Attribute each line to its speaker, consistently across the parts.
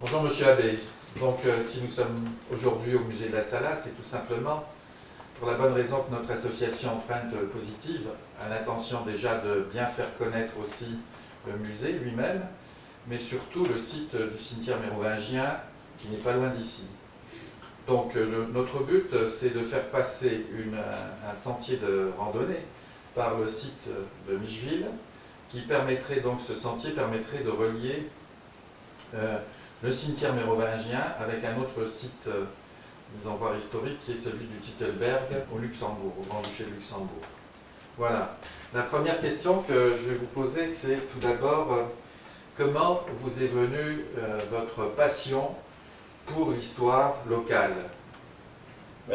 Speaker 1: Bonjour Monsieur Abbé. Donc si nous sommes aujourd'hui au musée de la Sala, c'est tout simplement pour la bonne raison que notre association Empreinte Positive a l'intention déjà de bien faire connaître aussi le musée lui-même, mais surtout le site du cimetière mérovingien qui n'est pas loin d'ici. Donc notre but, c'est de faire passer un sentier de randonnée par le site de Micheville, qui permettrait donc, ce sentier permettrait de relier le cimetière mérovingien avec un autre site, disons, voire historique, qui est celui du Titelberg au Luxembourg, au Grand-Duché de Luxembourg. Voilà. La première question que je vais vous poser, c'est tout d'abord, comment vous est venue votre passion pour l'histoire locale?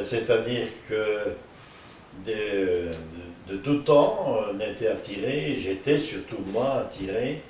Speaker 2: C'est-à-dire que de tout temps, on était attiré, j'étais surtout moi attiré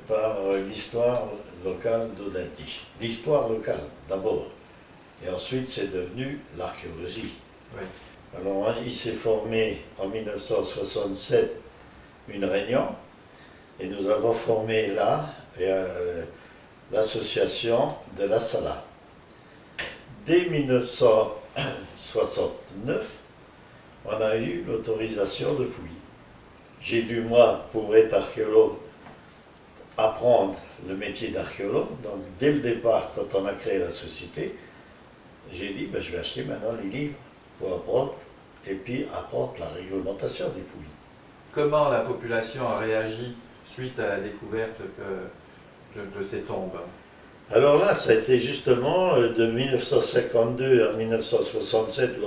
Speaker 2: par l'histoire locale d'Audentiche. L'histoire locale d'abord, et ensuite c'est devenu l'archéologie.
Speaker 1: Oui.
Speaker 2: Alors il s'est formé en 1967 une réunion, et nous avons formé là l'association de la Sala. Dès 1969, on a eu l'autorisation de fouiller. J'ai dû, moi, pour être archéologue, apprendre le métier d'archéologue. Donc, dès le départ, quand on a créé la société, j'ai dit, je vais acheter maintenant les livres pour apprendre, et puis apprendre la réglementation des fouilles.
Speaker 1: Comment la population a réagi suite à la découverte de ces tombes?
Speaker 2: Alors là, ça a été justement de 1952 à 1967,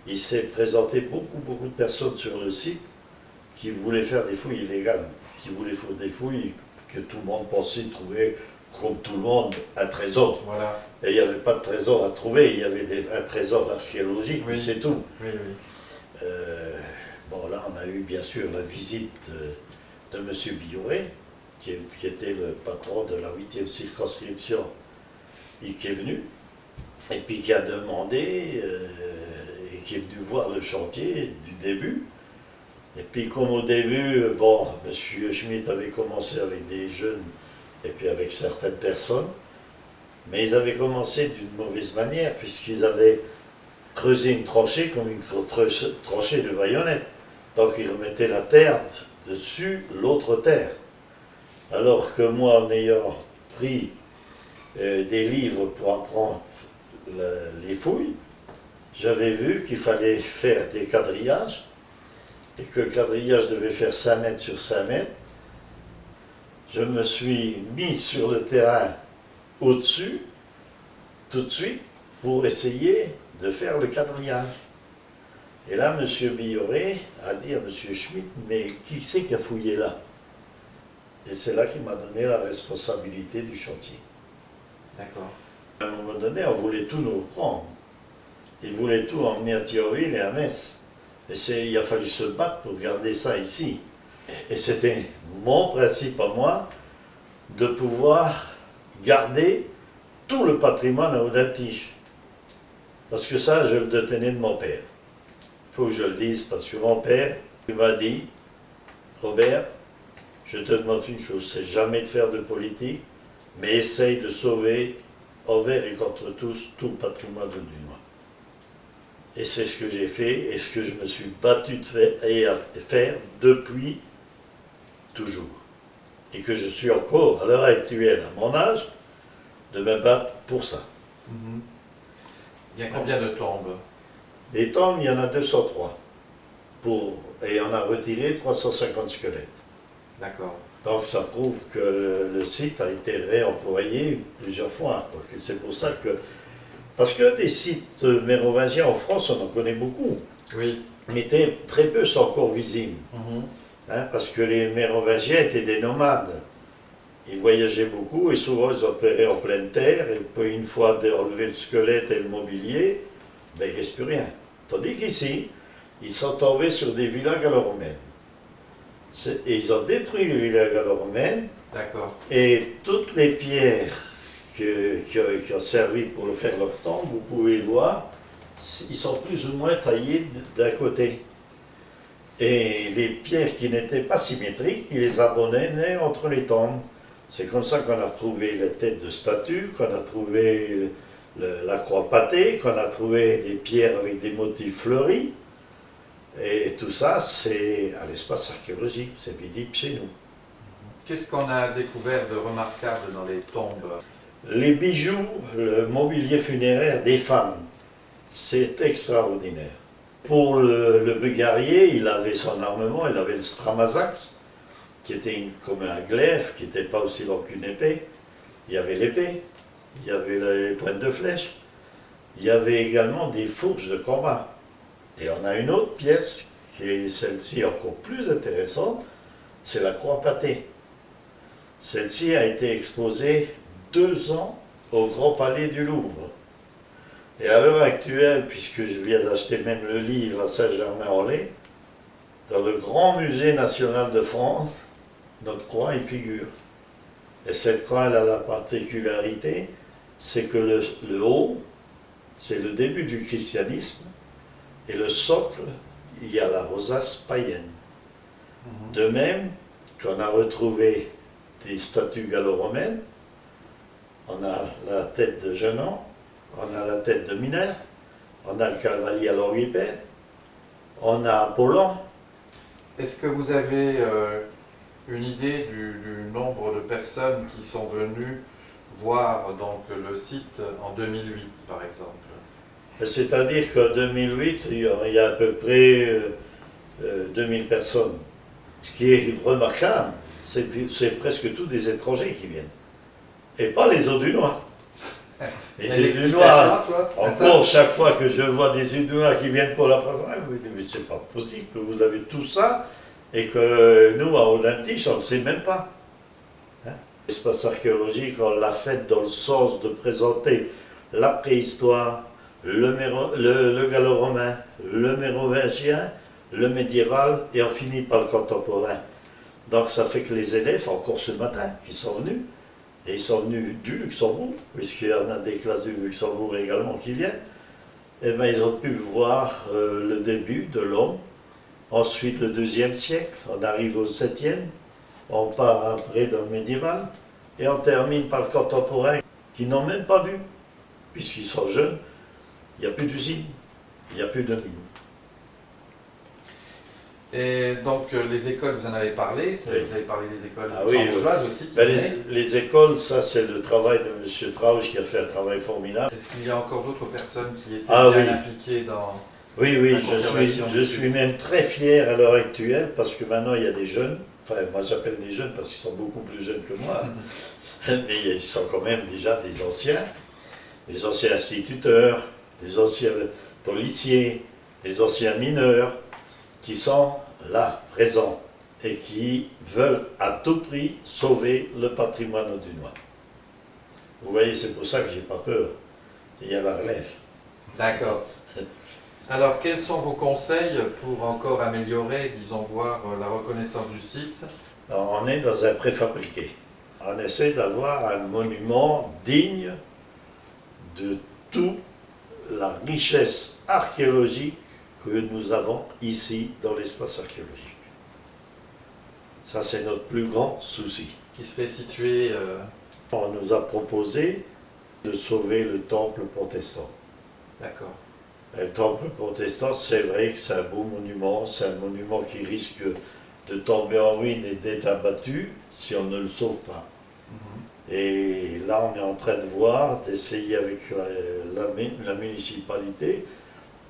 Speaker 2: il s'est présenté beaucoup de personnes sur le site qui voulaient faire des fouilles illégales, qui voulaient faire des fouilles que tout le monde pensait trouver, comme tout le monde, un trésor.
Speaker 1: Voilà.
Speaker 2: Et il n'y avait pas de trésor à trouver, il y avait un trésor archéologique,
Speaker 1: Oui.
Speaker 2: c'est tout.
Speaker 1: Oui, oui.
Speaker 2: Bon, là, on a eu bien sûr la visite de M. Billoré, qui était le patron de la 8e circonscription, et qui est venu, et puis qui a demandé, et qui est venu voir le chantier du début. Et puis comme au début, bon, M. Schmitt avait commencé avec des jeunes, et puis avec certaines personnes, mais ils avaient commencé d'une mauvaise manière, puisqu'ils avaient creusé une tranchée comme une tranchée de baïonnette. Donc ils remettaient la terre dessus l'autre terre. Alors que moi, en ayant pris des livres pour apprendre les fouilles, j'avais vu qu'il fallait faire des quadrillages, et que le quadrillage devait faire 5 mètres sur 5 mètres. Je me suis mis sur le terrain au-dessus, tout de suite, pour essayer de faire le quadrillage. Et là, M. Billoré a dit à M. Schmitt, mais qui c'est qui a fouillé là? Et c'est là qu'il m'a donné la responsabilité du chantier.
Speaker 1: D'accord.
Speaker 2: À un moment donné, on voulait tout nous reprendre. Ils voulaient tout emmener à Thionville et à Metz. Et il a fallu se battre pour garder ça ici. Et c'était mon principe à moi de pouvoir garder tout le patrimoine à Audentiche. Parce que ça, je le détenais de mon père. Il faut que je le dise, parce que mon père, il m'a dit, Robert, je te demande une chose, c'est jamais de faire de politique, mais essaye de sauver envers et contre tous tout le patrimoine de Dunois. Et c'est ce que j'ai fait et ce que je me suis battu de faire depuis toujours. Et que je suis encore, à l'heure actuelle, à mon âge, de me battre pour ça.
Speaker 1: Mhm. Il y a combien de tombes?
Speaker 2: Les tombes, il y en a 203. Et on a retiré 350 squelettes.
Speaker 1: D'accord.
Speaker 2: Donc ça prouve que le site a été réemployé plusieurs fois. C'est pour ça que... Parce que des sites mérovingiens en France, on en connaît beaucoup.
Speaker 1: Oui.
Speaker 2: Mais très peu sont encore visibles.
Speaker 1: Mhm.
Speaker 2: Parce que les mérovingiens étaient des nomades. Ils voyageaient beaucoup et souvent ils opéraient en pleine terre. Et puis une fois enlevé le squelette et le mobilier, il ne reste plus rien. Tandis qu'ici, ils sont tombés sur des villas gallo-romaines. Et ils ont détruit les villas gallo-romaines.
Speaker 1: D'accord.
Speaker 2: Et toutes les pierres qui ont servi pour faire leur tombe, vous pouvez le voir, ils sont plus ou moins taillés d'un côté. Et les pierres qui n'étaient pas symétriques, ils les abandonnaient entre les tombes. C'est comme ça qu'on a retrouvé les têtes de statues, qu'on a trouvé la croix pâtée, qu'on a trouvé des pierres avec des motifs fleuris. Et tout ça, c'est à l'espace archéologique, c'est visible chez nous.
Speaker 1: Qu'est-ce qu'on a découvert de remarquable dans les tombes?
Speaker 2: Les bijoux, le mobilier funéraire des femmes, c'est extraordinaire. Pour le Bulgarier, il avait son armement, il avait le stramasax, qui était comme un glaive, qui n'était pas aussi long qu'une épée. Il y avait l'épée, il y avait les pointes de flèche, il y avait également des fourches de combat. Et on a une autre pièce, qui est celle-ci encore plus intéressante, c'est la croix pâtée. Celle-ci a été exposée 2 ans au Grand Palais du Louvre. Et à l'heure actuelle, puisque je viens d'acheter même le livre à Saint-Germain-en-Laye, dans le Grand Musée national de France, notre croix y figure. Et cette croix, elle a la particularité, c'est que le haut, c'est le début du christianisme, et le socle, il y a la rosace païenne. De même qu'on a retrouvé des statues gallo-romaines, on a la tête de Jeannon, on a la tête de Minerve, on a le cavalier à l'orguipède, on a Apollon.
Speaker 1: Est-ce que vous avez une idée du nombre de personnes qui sont venues voir donc, le site en 2008, par exemple?
Speaker 2: C'est-à-dire qu'en 2008, il y a à peu près 2000 personnes. Ce qui est remarquable, c'est presque tous des étrangers qui viennent. Et pas les Audunois. Les Audunois, encore chaque fois que je vois des Audunois qui viennent pour la première fois, je me dis, mais c'est pas possible que vous avez tout ça et que nous, à Audentiche, on ne le sait même pas. Hein? L'espace archéologique, on l'a fait dans le sens de présenter la préhistoire, le gallo-romain, le mérovingien, le médiéval, et on finit par le contemporain. Donc ça fait que les élèves, encore ce matin, qui sont venus, et ils sont venus du Luxembourg, puisqu'il y en a des classes du Luxembourg également qui viennent, et bien ils ont pu voir le début de l'homme, ensuite le 2e siècle, on arrive au 7e, on part après dans le médiéval, et on termine par le contemporain, qui n'ont même pas vu, puisqu'ils sont jeunes. Il n'y a plus d'usine, il n'y a plus de mine.
Speaker 1: Et donc les écoles, vous en avez parlé,
Speaker 2: Oui.
Speaker 1: vous avez parlé des écoles
Speaker 2: Oui,
Speaker 1: bourgeoises aussi. Qui
Speaker 2: les écoles, ça c'est le travail de M. Trausch qui a fait un travail formidable.
Speaker 1: Est-ce qu'il y a encore d'autres personnes qui étaient
Speaker 2: Ah,
Speaker 1: bien
Speaker 2: oui.
Speaker 1: impliquées dans...
Speaker 2: Oui,
Speaker 1: la conservation
Speaker 2: je suis même très fier à l'heure actuelle parce que maintenant il y a des jeunes, enfin moi j'appelle des jeunes parce qu'ils sont beaucoup plus jeunes que moi, mais ils sont quand même déjà des anciens instituteurs, des anciens policiers, des anciens mineurs, qui sont là, présents, et qui veulent à tout prix sauver le patrimoine audunois. Vous voyez, c'est pour ça que j'ai pas peur. Il y a la relève.
Speaker 1: D'accord. Alors, quels sont vos conseils pour encore améliorer, disons, voir la reconnaissance du site?
Speaker 2: Alors, on est dans un préfabriqué. On essaie d'avoir un monument digne de toute la richesse archéologique que nous avons ici dans l'espace archéologique. Ça, c'est notre plus grand souci.
Speaker 1: Qui serait situé...
Speaker 2: On nous a proposé de sauver le temple protestant.
Speaker 1: D'accord.
Speaker 2: Le temple protestant, c'est vrai que c'est un beau monument, c'est un monument qui risque de tomber en ruine et d'être abattu si on ne le sauve pas. Et là, on est en train de voir, d'essayer avec la municipalité.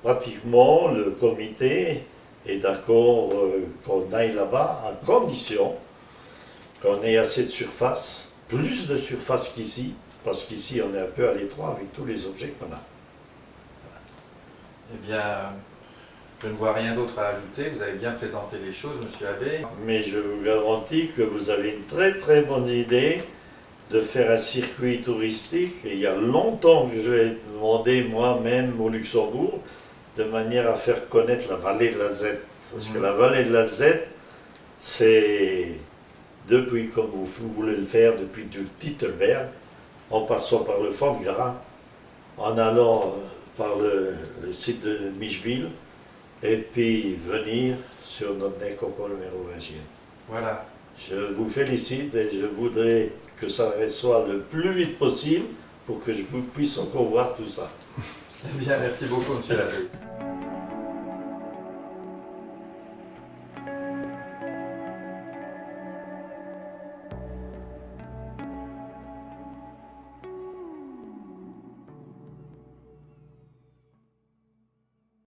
Speaker 2: Pratiquement, le comité est d'accord qu'on aille là-bas à condition qu'on ait assez de surface, plus de surface qu'ici, parce qu'ici, on est un peu à l'étroit avec tous les objets qu'on a.
Speaker 1: Eh bien, je ne vois rien d'autre à ajouter. Vous avez bien présenté les choses, Monsieur Abbé.
Speaker 2: Mais je vous garantis que vous avez une très très bonne idée de faire un circuit touristique. Et il y a longtemps que je l'ai demandé moi-même au Luxembourg, de manière à faire connaître la vallée de l'Alzette. Parce que la vallée de l'Alzette, c'est depuis, comme vous voulez le faire, depuis du Titelberg, en passant par le Fort de Gras, en allant par le site de Micheville, et puis venir sur notre nécropole mérovingienne.
Speaker 1: Voilà.
Speaker 2: Je vous félicite et je voudrais que ça soit le plus vite possible pour que je puisse encore voir tout ça.
Speaker 1: Eh bien, merci beaucoup, monsieur l'abbé.